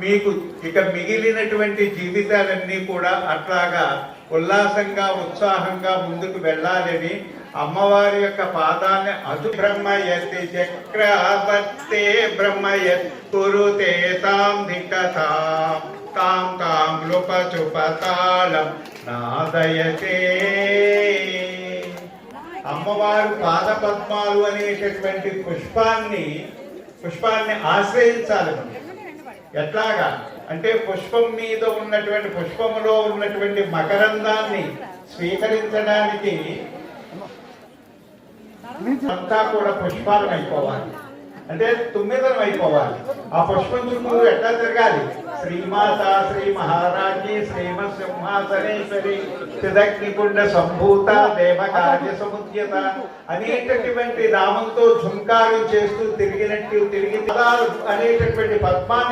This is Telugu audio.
మీకు ఇక మిగిలినటువంటి జీవితాలన్నీ కూడా అట్లాగా ఉల్లాసంగా ఉత్సాహంగా ముందుకు వెళ్ళాలని అమ్మవారి యొక్క పాదాన్ని అదు బ్రహ్మయతి చక్రవర్తే బ్రహ్మయత్ కురుతే తాం ధికతాం తాం తాం లుపచుపతాళం నాదయతే. అమ్మవారు పాద పద్మాలు అనేటటువంటి పుష్పాన్ని ఆశ్రయించాలి మనం. ఎట్లాగా అంటే పుష్పం మీద ఉన్నటువంటి పుష్పములో ఉన్నటువంటి మకరందాన్ని స్వీకరించడానికి అంతా కూడా పుష్పాలం అయిపోవాలి, అంటే తుమ్మిదలం అయిపోవాలి. ఆ పుష్పం చుట్టూ ఎట్లా తిరగాలి? శ్రీమాత శ్రీ మహారాజ్ఞి శ్రీమత్ సింహాసనేశ్వరి సిదగ్నికుండ సంభూత దేవకార్య సముద్యత అనేటటువంటి నామంతో ఝుంకారం చేస్తూ తిరిగి అనేటటువంటి పద్మాన్ని